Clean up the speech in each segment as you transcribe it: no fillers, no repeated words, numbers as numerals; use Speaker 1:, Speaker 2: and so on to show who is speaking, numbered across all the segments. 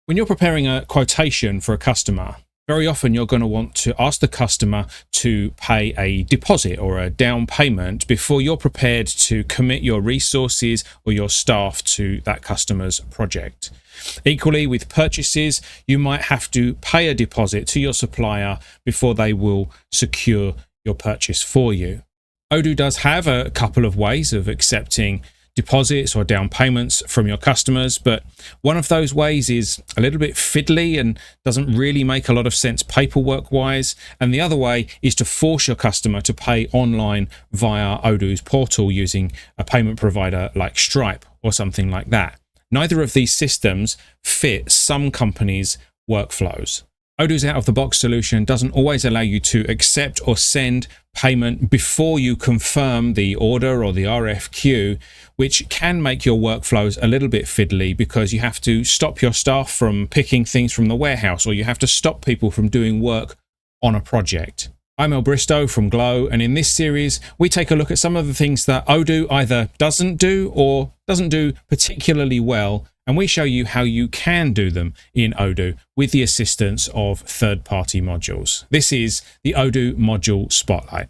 Speaker 1: When you're preparing a quotation for a customer, very often you're going to want to ask the customer to pay a deposit or a down payment before you're prepared to commit your resources or your staff to that customer's project. Equally, with purchases, you might have to pay a deposit to your supplier before they will secure your purchase for you. Odoo does have a couple of ways of accepting deposits or down payments from your customers, but one of those ways is a little bit fiddly and doesn't really make a lot of sense paperwork wise, and the other way is to force your customer to pay online via Odoo's portal using a payment provider like Stripe or something like that. Neither of these systems fit some companies' workflows. Odoo's out-of-the-box solution doesn't always allow you to accept or send payment before you confirm the order or the RFQ, which can make your workflows a little bit fiddly because you have to stop your staff from picking things from the warehouse, or you have to stop people from doing work on a project. I'm El Bristow from Glow, and in this series we take a look at some of the things that Odoo either doesn't do or doesn't do particularly well, and we show you how you can do them in Odoo with the assistance of third-party modules. This is the Odoo Module Spotlight.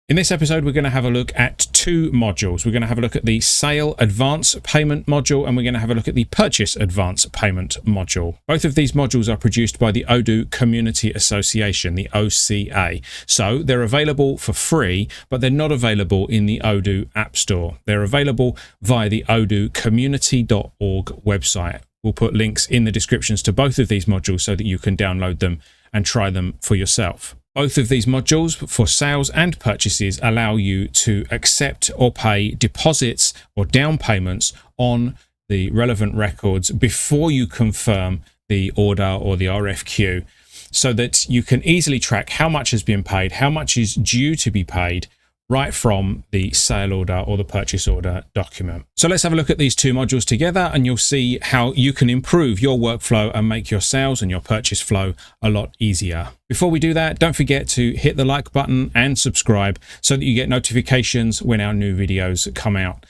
Speaker 1: In this episode, we're going to have a look at two modules. We're going to have a look at the Sale Advance Payment module, and we're going to have a look at the Purchase Advance Payment module. Both of these modules are produced by the Odoo Community Association, the OCA. So they're available for free, but they're not available in the Odoo App Store. They're available via the odoocommunity.org website. We'll put links in the descriptions to both of these modules so that you can download them and try them for yourself. Both of these modules for sales and purchases allow you to accept or pay deposits or down payments on the relevant records before you confirm the order or the RFQ, so that you can easily track how much has been paid, how much is due to be paid, right from the sale order or the purchase order document. So let's have a look at these two modules together, and you'll see how you can improve your workflow and make your sales and your purchase flow a lot easier. Before we do that, don't forget to hit the like button and subscribe so that you get notifications when our new videos come out.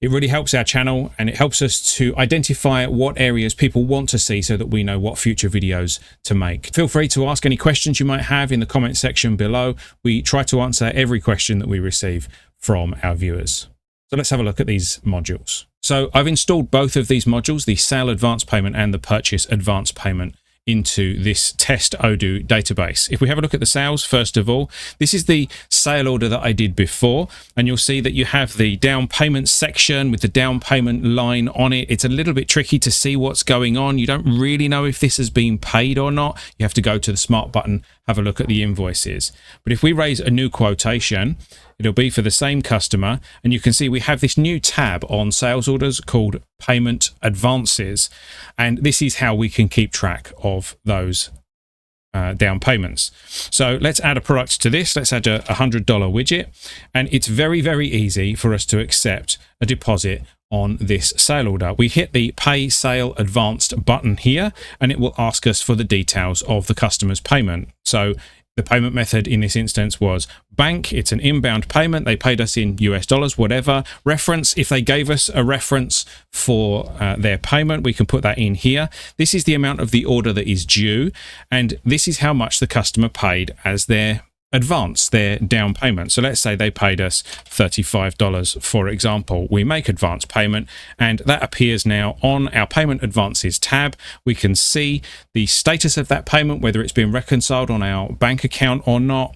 Speaker 1: It really helps our channel, and it helps us to identify what areas people want to see so that we know what future videos to make. Feel free to ask any questions you might have in the comment section below. We try to answer every question that we receive from our viewers. So let's have a look at these modules. So I've installed both of these modules, the Sale Advance Payment and the Purchase Advance Payment, into this test Odoo database. If we have a look at the sales, first of all, this is the sale order that I did before, and you'll see that you have the down payment section with the down payment line on it. It's a little bit tricky to see what's going on. You don't really know if this has been paid or not. You have to go to the smart button, have a look at the invoices. But if we raise a new quotation, it'll be for the same customer, and you can see we have this new tab on sales orders called Payment Advances, and this is how we can keep track of those down payments. So let's add a product to this. Let's add a $100 widget, and it's very, very easy for us to accept a deposit on this sale order. We hit the Pay Sale Advanced button here, and it will ask us for the details of the customer's payment. So the payment method in this instance was bank. It's an inbound payment. They paid us in US dollars, whatever. Reference, if they gave us a reference for their payment, we can put that in here. This is the amount of the order that is due, and this is how much the customer paid as their advance, their down payment. So let's say they paid us $35, for example. We make advance payment, and that appears now on our payment advances tab. We can see the status of that payment, whether it's been reconciled on our bank account or not,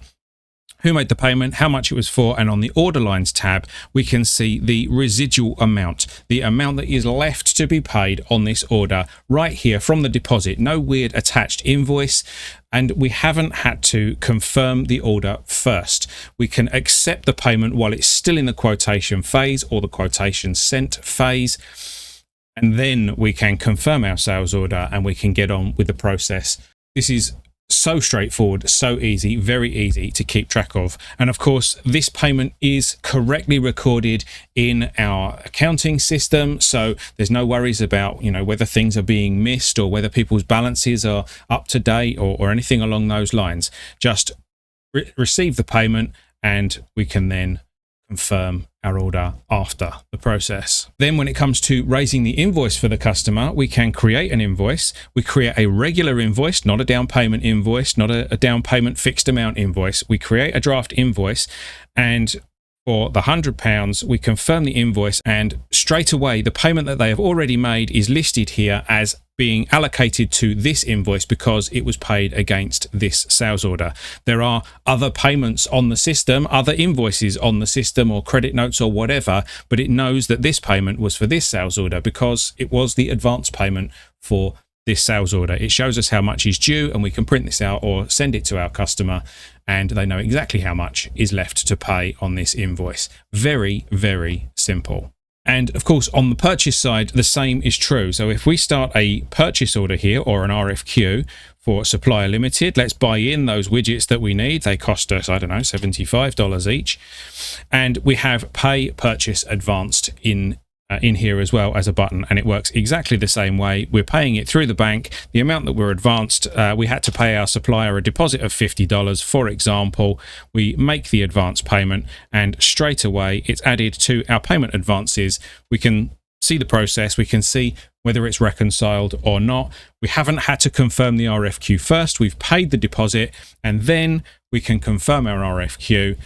Speaker 1: who made the payment, how much it was for, and on the order lines tab, we can see the residual amount, the amount that is left to be paid on this order right here from the deposit. No weird attached invoice, and we haven't had to confirm the order first. We can accept the payment while it's still in the quotation phase or the quotation sent phase, and then we can confirm our sales order and we can get on with the process. This is so straightforward, so easy, very easy to keep track of. And of course, this payment is correctly recorded in our accounting system, so there's no worries about, whether things are being missed or whether people's balances are up to date or anything along those lines. Just receive the payment, and we can then confirm our order after the process. Then when it comes to raising the invoice for the customer, we can create an invoice. We create a regular invoice, not a down payment invoice, not a down payment fixed amount invoice. We create a draft invoice, and for the £100, we confirm the invoice, and straight away the payment that they have already made is listed here as being allocated to this invoice because it was paid against this sales order. There are other payments on the system, other invoices on the system or credit notes or whatever, but it knows that this payment was for this sales order because it was the advance payment for this sales order. It shows us how much is due, and we can print this out or send it to our customer, and they know exactly how much is left to pay on this invoice. Very, very simple. And of course, on the purchase side, the same is true. So if we start a purchase order here or an RFQ for Supplier Limited, let's buy in those widgets that we need. They cost us, I don't know, $75 each. And we have Pay Purchase Advanced in here as well as a button, and it works exactly the same way. We're paying it through the bank. The amount that we're advanced, we had to pay our supplier a deposit of $50, for example. We make the advance payment, and straight away it's added to our payment advances. We can see the process. We can see whether it's reconciled or not. We haven't had to confirm the RFQ first. We've paid the deposit, and then we can confirm our RFQ,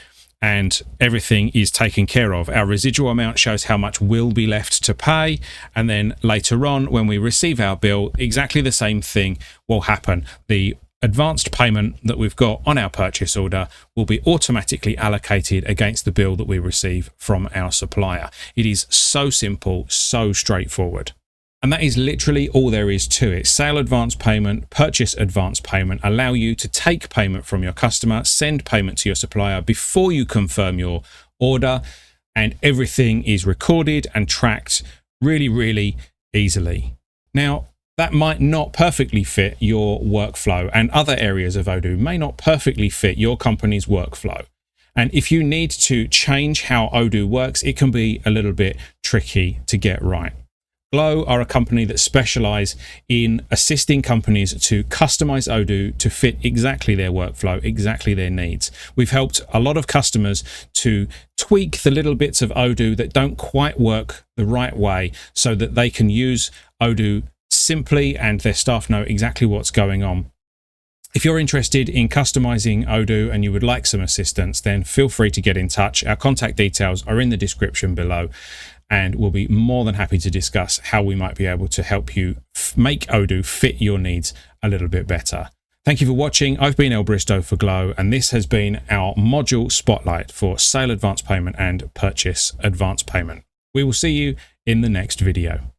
Speaker 1: and everything is taken care of. Our residual amount shows how much will be left to pay, and then later on when we receive our bill, exactly the same thing will happen. The advanced payment that we've got on our purchase order will be automatically allocated against the bill that we receive from our supplier. It is so simple, so straightforward. And that is literally all there is to it. Sale advance payment, purchase advance payment allow you to take payment from your customer, send payment to your supplier before you confirm your order, and everything is recorded and tracked really, really easily. Now, that might not perfectly fit your workflow, and other areas of Odoo may not perfectly fit your company's workflow. And if you need to change how Odoo works, it can be a little bit tricky to get right. Glow are a company that specialize in assisting companies to customize Odoo to fit exactly their workflow, exactly their needs. We've helped a lot of customers to tweak the little bits of Odoo that don't quite work the right way so that they can use Odoo simply and their staff know exactly what's going on. If you're interested in customizing Odoo and you would like some assistance, then feel free to get in touch. Our contact details are in the description below, and we'll be more than happy to discuss how we might be able to help you make Odoo fit your needs a little bit better. Thank you for watching. I've been El Bristow for Glow, and this has been our module spotlight for sale advance payment and purchase advance payment. We will see you in the next video.